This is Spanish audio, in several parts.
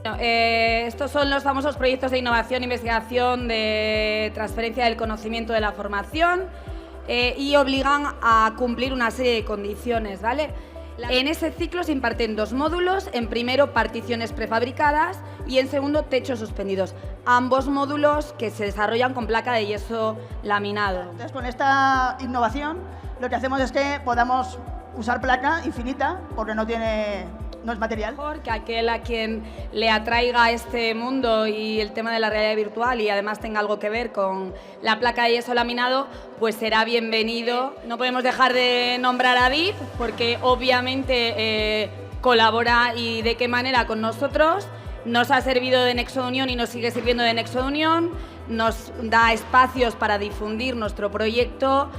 Estos son los famosos proyectos de innovación e investigación de transferencia del conocimiento de la formación y obligan a cumplir una serie de condiciones, ¿vale? En ese ciclo se imparten 2 módulos, en primero particiones prefabricadas y en segundo techos suspendidos. Ambos módulos que se desarrollan con placa de yeso laminado. Entonces, con esta innovación lo que hacemos es que podamos usar placa infinita porque no es material. Que aquel a quien le atraiga este mundo y el tema de la realidad virtual y además tenga algo que ver con la placa de yeso laminado, pues será bienvenido. No podemos dejar de nombrar a DIP porque obviamente colabora y de qué manera con nosotros. Nos ha servido de nexo de unión y nos sigue sirviendo de nexo de unión, nos da espacios para difundir nuestro proyecto,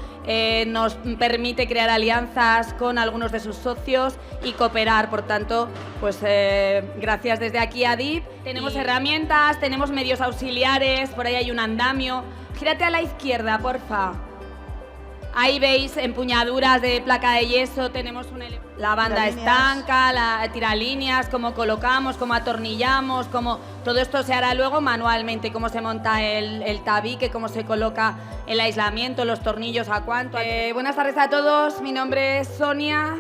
nos permite crear alianzas con algunos de sus socios y cooperar. Por tanto, pues gracias desde aquí a DIP. Tenemos herramientas, tenemos medios auxiliares, por ahí hay un andamio. Gírate a la izquierda, porfa. Ahí veis empuñaduras de placa de yeso, tenemos la banda estanca, la tiralíneas, cómo colocamos, cómo atornillamos, todo esto se hará luego manualmente, cómo se monta el tabique, cómo se coloca el aislamiento, los tornillos a cuánto. Buenas tardes a todos, mi nombre es Sonia,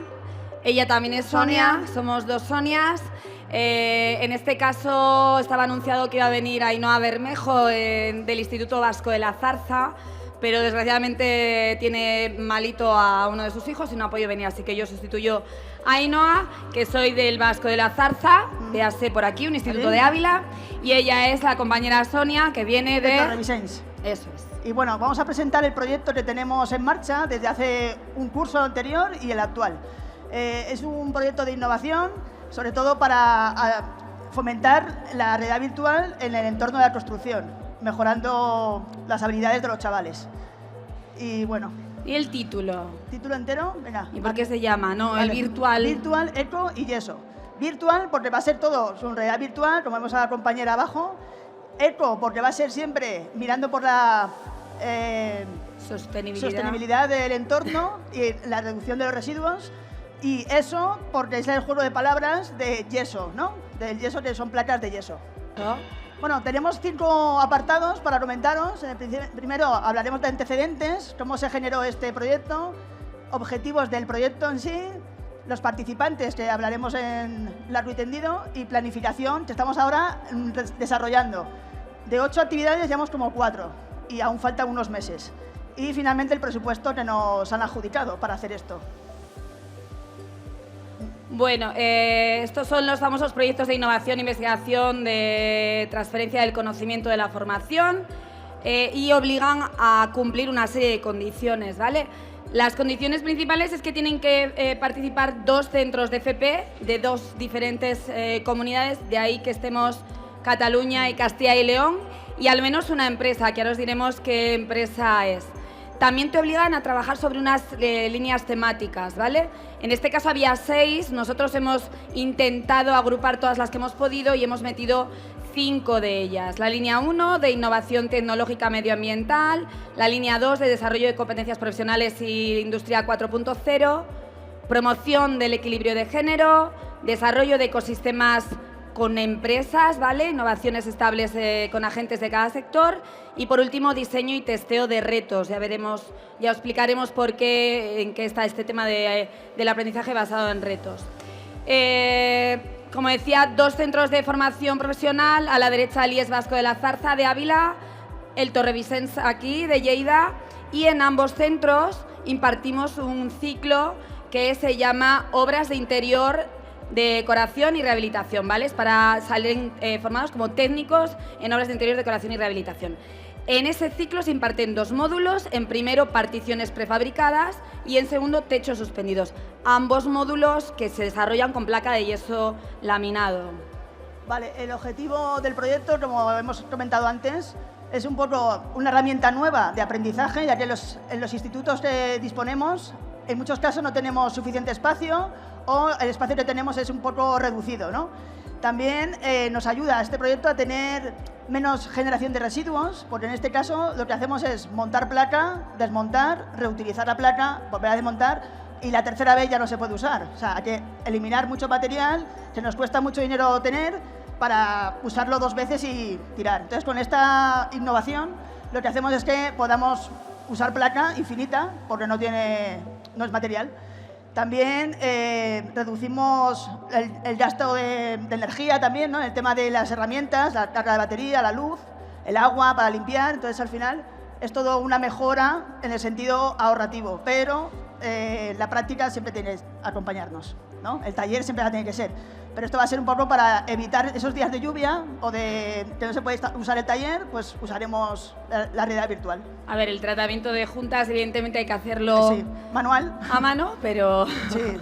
ella también es Sonia. Somos 2 Sonias. En este caso estaba anunciado que iba a venir Ainhoa Bermejo del Instituto Vasco de la Zarza, pero desgraciadamente tiene malito a uno de sus hijos y no ha podido venir, así que yo sustituyo a Ainhoa, que soy del Vasco de la Zarza, véase por aquí, un instituto de Ávila, y ella es la compañera Sonia, que viene de Torrevisens. Eso es. Y bueno, vamos a presentar el proyecto que tenemos en marcha desde hace un curso anterior y el actual. Es un proyecto de innovación, sobre todo para fomentar la realidad virtual en el entorno de la construcción, mejorando las habilidades de los chavales. Y bueno. ¿Y el título? ¿Título entero? Venga. ¿Y por qué se llama? No, vale. El virtual. Virtual, eco y yeso. Virtual porque va a ser todo su realidad virtual, como vemos a la compañera abajo. Eco porque va a ser siempre mirando por la sostenibilidad del entorno y la reducción de los residuos. Y eso porque es el juego de palabras de yeso, ¿no? Del yeso, que son placas de yeso. ¿No? Bueno, tenemos 5 apartados para comentaros. Primero hablaremos de antecedentes, cómo se generó este proyecto, objetivos del proyecto en sí, los participantes, que hablaremos en largo y tendido, y planificación, que estamos ahora desarrollando. De 8 actividades llevamos como 4 y aún faltan unos meses. Y finalmente el presupuesto que nos han adjudicado para hacer esto. Bueno, estos son los famosos proyectos de innovación e investigación de transferencia del conocimiento de la formación y obligan a cumplir una serie de condiciones, ¿vale? Las condiciones principales es que tienen que participar 2 centros de FP de 2 diferentes comunidades, de ahí que estemos Cataluña y Castilla y León, y al menos una empresa, que ahora os diremos qué empresa es. También te obligan a trabajar sobre unas líneas temáticas, ¿vale? En este caso había 6, nosotros hemos intentado agrupar todas las que hemos podido y hemos metido 5 de ellas. La línea 1 de innovación tecnológica medioambiental, la línea 2 de desarrollo de competencias profesionales y industria 4.0, promoción del equilibrio de género, desarrollo de ecosistemas con empresas, ¿vale? Innovaciones estables con agentes de cada sector y por último diseño y testeo de retos. Ya veremos, ya os explicaremos por qué, en qué está este tema del aprendizaje basado en retos. Como decía, 2 centros de formación profesional, a la derecha el IES Vasco de la Zarza de Ávila, el Torrevisens aquí de Lleida, y en ambos centros impartimos un ciclo que se llama Obras de Interior, Decoración y Rehabilitación, ¿vale? Es para salir formados como técnicos en obras de interior, decoración y rehabilitación. En ese ciclo se imparten 2 módulos, en primero particiones prefabricadas y en segundo techos suspendidos. Ambos módulos que se desarrollan con placa de yeso laminado. Vale, el objetivo del proyecto, como hemos comentado antes, es un poco una herramienta nueva de aprendizaje, ya que en los institutos que disponemos, en muchos casos no tenemos suficiente espacio o el espacio que tenemos es un poco reducido, ¿no? También nos ayuda este proyecto a tener menos generación de residuos, porque en este caso lo que hacemos es montar placa, desmontar, reutilizar la placa, volver a desmontar y la tercera vez ya no se puede usar. O sea, hay que eliminar mucho material, se nos cuesta mucho dinero tener para usarlo 2 veces y tirar. Entonces, con esta innovación, lo que hacemos es que podamos usar placa infinita, porque no es material. También reducimos el gasto de energía también, ¿no? El tema de las herramientas, la carga de batería, la luz, el agua para limpiar. Entonces, al final, es todo una mejora en el sentido ahorrativo, pero la práctica siempre tiene que acompañarnos, ¿no? El taller siempre la tiene que ser. Pero esto va a ser un poco para evitar esos días de lluvia o de que no se puede usar el taller, pues usaremos la realidad virtual. A ver, el tratamiento de juntas, evidentemente hay que hacerlo sí, manual. A mano, pero... Sí.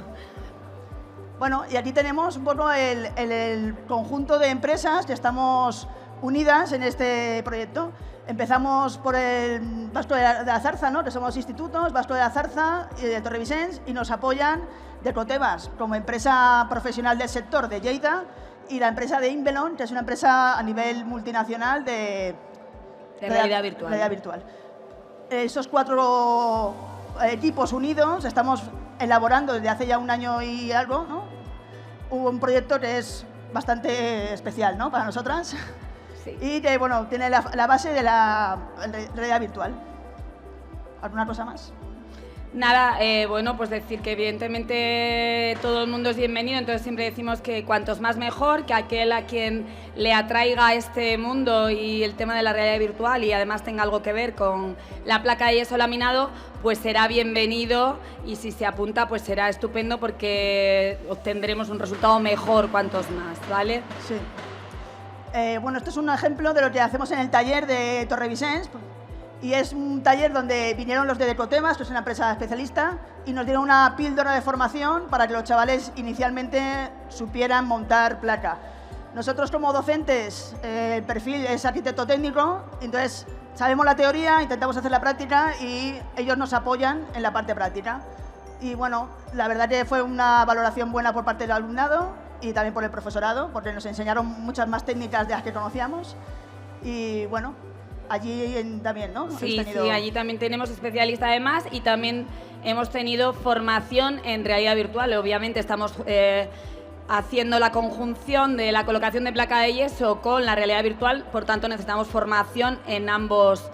Bueno, y aquí tenemos un poco el conjunto de empresas que estamos unidas en este proyecto. Empezamos por el Vasco de la Zarza, ¿no? Que somos institutos, Vasco de la Zarza y de Torrebisens, y nos apoyan de Cotebas como empresa profesional del sector de Lleida, y la empresa de Inbelon, que es una empresa a nivel multinacional de realidad virtual. Realidad virtual. Esos 4 equipos unidos estamos elaborando desde hace ya 1 año y algo, ¿no? Un proyecto que es bastante especial, ¿no? Para nosotras. Sí. Y que, bueno, tiene la base de la realidad virtual. ¿Alguna cosa más? Nada, bueno, pues decir que evidentemente todo el mundo es bienvenido, entonces siempre decimos que cuantos más mejor, que aquel a quien le atraiga este mundo y el tema de la realidad virtual y además tenga algo que ver con la placa de yeso laminado, pues será bienvenido, y si se apunta pues será estupendo porque obtendremos un resultado mejor cuantos más, ¿vale? Sí. Bueno, esto es un ejemplo de lo que hacemos en el taller de Torrebisens. Y es un taller donde vinieron los de Decotemas, que es una empresa especialista, y nos dieron una píldora de formación para que los chavales inicialmente supieran montar placa. Nosotros como docentes, el perfil es arquitecto técnico, entonces sabemos la teoría, intentamos hacer la práctica y ellos nos apoyan en la parte práctica. Y bueno, la verdad que fue una valoración buena por parte del alumnado y también por el profesorado, porque nos enseñaron muchas más técnicas de las que conocíamos. Y bueno, allí también, ¿no? Sí, allí también tenemos especialistas además, y también hemos tenido formación en realidad virtual. Obviamente estamos haciendo la conjunción de la colocación de placa de yeso con la realidad virtual, por tanto necesitamos formación en ambos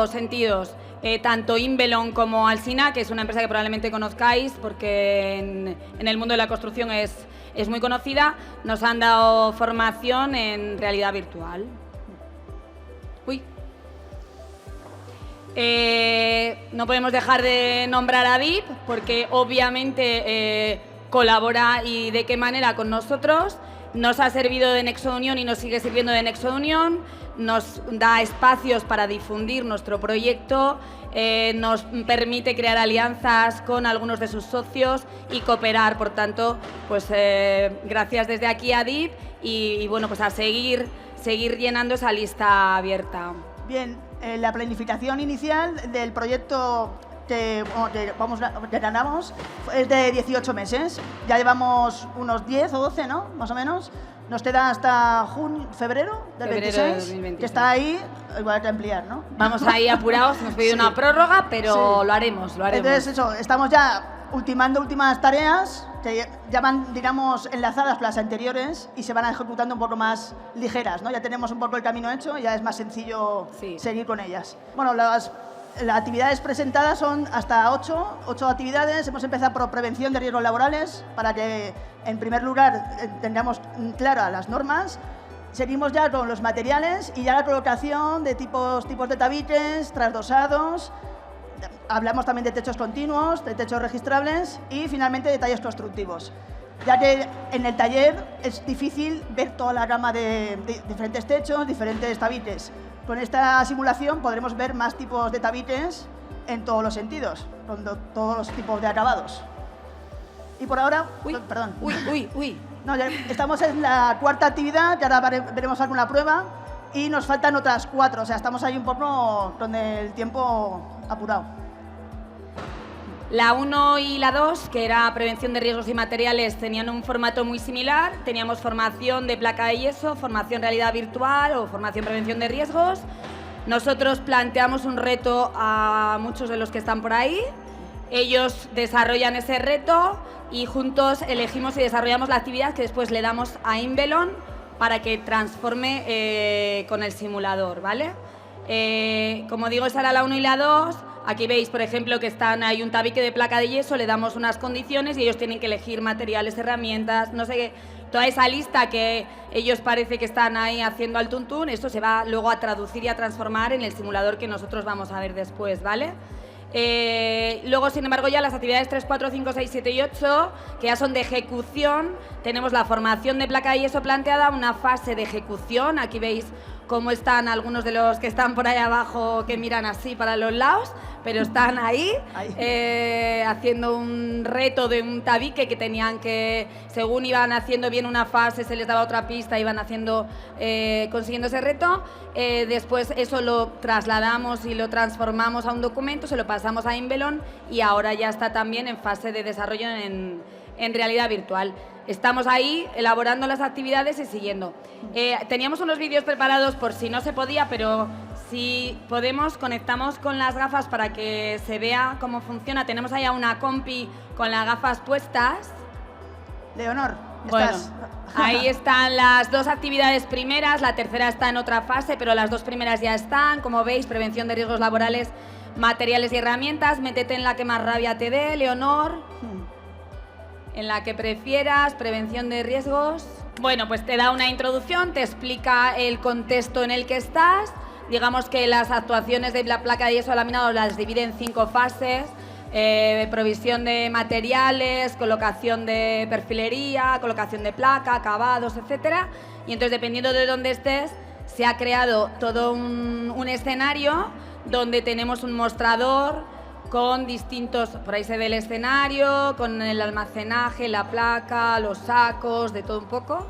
sentidos. Tanto Inbelon como Alsina, que es una empresa que probablemente conozcáis porque en el mundo de la construcción es muy conocida, nos han dado formación en realidad virtual. No podemos dejar de nombrar a DIP porque obviamente colabora y de qué manera con nosotros. Nos ha servido de nexo de unión y nos sigue sirviendo de nexo de unión, nos da espacios para difundir nuestro proyecto, nos permite crear alianzas con algunos de sus socios y cooperar. Por tanto, pues gracias desde aquí a DIP y bueno, pues a seguir llenando esa lista abierta. Bien, la planificación inicial del proyecto que ganamos es de 18 meses. Ya llevamos unos 10 o 12, ¿no? Más o menos. Nos queda hasta febrero del 26, que está ahí, igual hay que ampliar, ¿no? Vamos ahí apurados, hemos pedido una prórroga, pero sí. Lo haremos. Entonces, eso, estamos ya ultimando últimas tareas que ya van, digamos, enlazadas con las anteriores y se van ejecutando un poco más ligeras, ¿no? Ya tenemos un poco el camino hecho y ya es más sencillo seguir con ellas. Bueno, las actividades presentadas son hasta 8 actividades. Hemos empezado por prevención de riesgos laborales para que, en primer lugar, tengamos claras las normas. Seguimos ya con los materiales y ya la colocación de tipos de tabiques, trasdosados. Hablamos también de techos continuos, de techos registrables y, finalmente, detalles constructivos. Ya que en el taller es difícil ver toda la gama de diferentes techos, diferentes tabiques. Con esta simulación podremos ver más tipos de tabiques en todos los sentidos, con todos los tipos de acabados. Y por ahora... Perdón. No, ya estamos en la cuarta actividad, que ahora veremos alguna prueba, y nos faltan otras 4, o sea, estamos ahí un poco con el tiempo apurado. La 1 y la 2, que era prevención de riesgos y materiales, tenían un formato muy similar. Teníamos formación de placa de yeso, formación realidad virtual o formación prevención de riesgos. Nosotros planteamos un reto a muchos de los que están por ahí. Ellos desarrollan ese reto y juntos elegimos y desarrollamos la actividad que después le damos a Inbelon para que transforme con el simulador, ¿vale? Como digo, esa era la 1 y la 2. Aquí veis, por ejemplo, que hay un tabique de placa de yeso, le damos unas condiciones y ellos tienen que elegir materiales, herramientas, no sé qué. Toda esa lista que ellos parece que están ahí haciendo al tuntún, esto se va luego a traducir y a transformar en el simulador que nosotros vamos a ver después, ¿vale? Luego, sin embargo, ya las actividades 3, 4, 5, 6, 7 y 8, que ya son de ejecución, tenemos la formación de placa de yeso planteada, una fase de ejecución. Aquí veis cómo están algunos de los que están por ahí abajo, que miran así para los lados, pero están ahí. Haciendo un reto de un tabique que tenían que, según iban haciendo bien una fase, se les daba otra pista, iban haciendo, consiguiendo ese reto. Después eso lo trasladamos y lo transformamos a un documento, se lo pasamos a Inbelon y ahora ya está también en fase de desarrollo en realidad virtual. Estamos ahí elaborando las actividades y siguiendo. Teníamos unos vídeos preparados por si no se podía, pero si podemos, conectamos con las gafas para que se vea cómo funciona. Tenemos allá una compi con las gafas puestas. Leonor, bueno, estás... ahí están las 2 actividades primeras, la tercera está en otra fase, pero las 2 primeras ya están. Como veis, prevención de riesgos laborales, materiales y herramientas. Métete en la que más rabia te dé, Leonor. En la que prefieras, prevención de riesgos. Bueno, pues te da una introducción, te explica el contexto en el que estás. Digamos que las actuaciones de la placa de yeso laminado las divide en 5 fases. Provisión de materiales, colocación de perfilería, colocación de placa, acabados, etc. Y entonces, dependiendo de dónde estés, se ha creado todo un escenario donde tenemos un mostrador con distintos, por ahí se ve el escenario, con el almacenaje, la placa, los sacos, de todo un poco.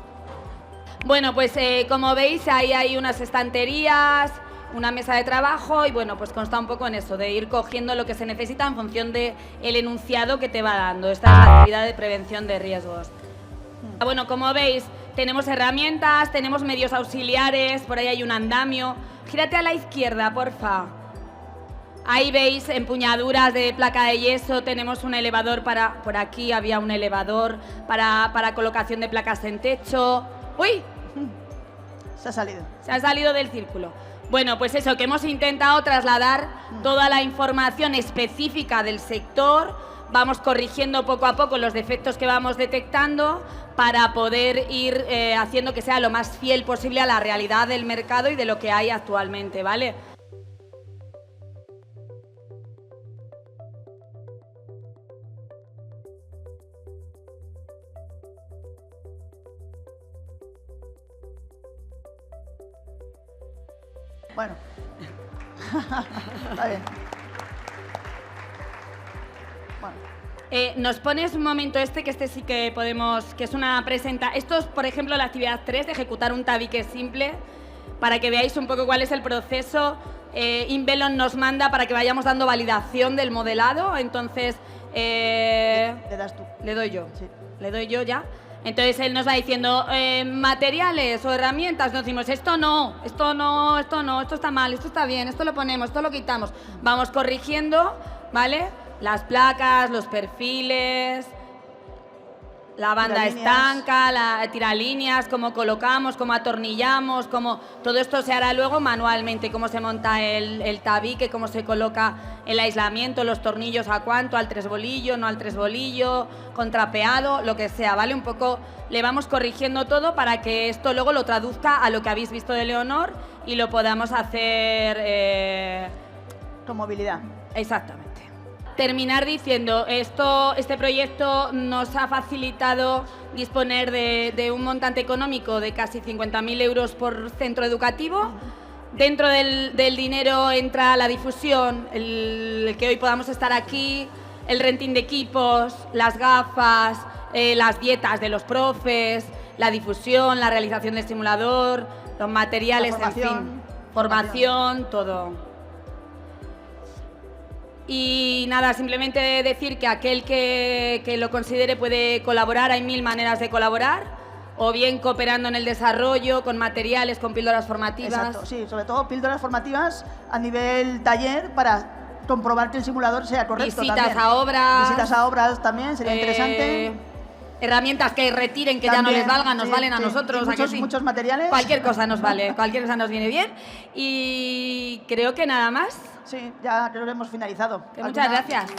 Bueno, pues como veis, ahí hay unas estanterías, una mesa de trabajo y bueno, pues consta un poco en eso, de ir cogiendo lo que se necesita en función del enunciado que te va dando. Esta es la actividad de prevención de riesgos. Bueno, como veis, tenemos herramientas, tenemos medios auxiliares, por ahí hay un andamio. Gírate a la izquierda, porfa. Ahí veis empuñaduras de placa de yeso, tenemos un elevador para... Por aquí había un elevador para colocación de placas en techo. ¡Uy! Se ha salido. Se ha salido del círculo. Bueno, pues eso, que hemos intentado trasladar toda la información específica del sector. Vamos corrigiendo poco a poco los defectos que vamos detectando para poder ir haciendo que sea lo más fiel posible a la realidad del mercado y de lo que hay actualmente, ¿vale? Bueno, está bien. Bueno. Nos pones un momento que este sí que podemos, que es una presentación. Esto es, por ejemplo, la actividad 3 de ejecutar un tabique simple, para que veáis un poco cuál es el proceso. Inbelon nos manda para que vayamos dando validación del modelado, entonces... Le das tú. Le doy yo. Sí. Le doy yo ya. Entonces él nos va diciendo materiales o herramientas, nos decimos esto no, esto no, esto no, esto está mal, esto está bien, esto lo ponemos, esto lo quitamos. Vamos corrigiendo, ¿vale? Las placas, los perfiles, la banda estanca, la tiralíneas, cómo colocamos, cómo atornillamos, cómo... Todo esto se hará luego manualmente, cómo se monta el tabique, cómo se coloca el aislamiento, los tornillos a cuánto, al 3 bolillo, no al 3 bolillo, contrapeado, lo que sea, ¿vale? Un poco le vamos corrigiendo todo para que esto luego lo traduzca a lo que habéis visto de Leonor y lo podamos hacer... Con movilidad. Exactamente. Terminar diciendo, este proyecto nos ha facilitado disponer de un montante económico de casi 50.000 euros por centro educativo. Dentro del dinero entra la difusión, el que hoy podamos estar aquí, el renting de equipos, las gafas, las dietas de los profes, la difusión, la realización del simulador, los materiales, en fin, formación, todo. Y nada, simplemente decir que aquel que lo considere puede colaborar, hay 1000 maneras de colaborar, o bien cooperando en el desarrollo, con materiales, con píldoras formativas. Exacto, sí, sobre todo píldoras formativas a nivel taller para comprobar que el simulador sea correcto. Visitas también. a obras. Visitas a obras también, sería interesante. herramientas que retiren, que También, ya no les valgan, nos sí, valen a sí. nosotros. Y ¿a que muchos, sí? muchos materiales. Cualquier cosa nos vale, cualquier cosa nos viene bien. Y creo que nada más. Sí, ya creo que hemos finalizado. Que muchas ¿Alguna? gracias.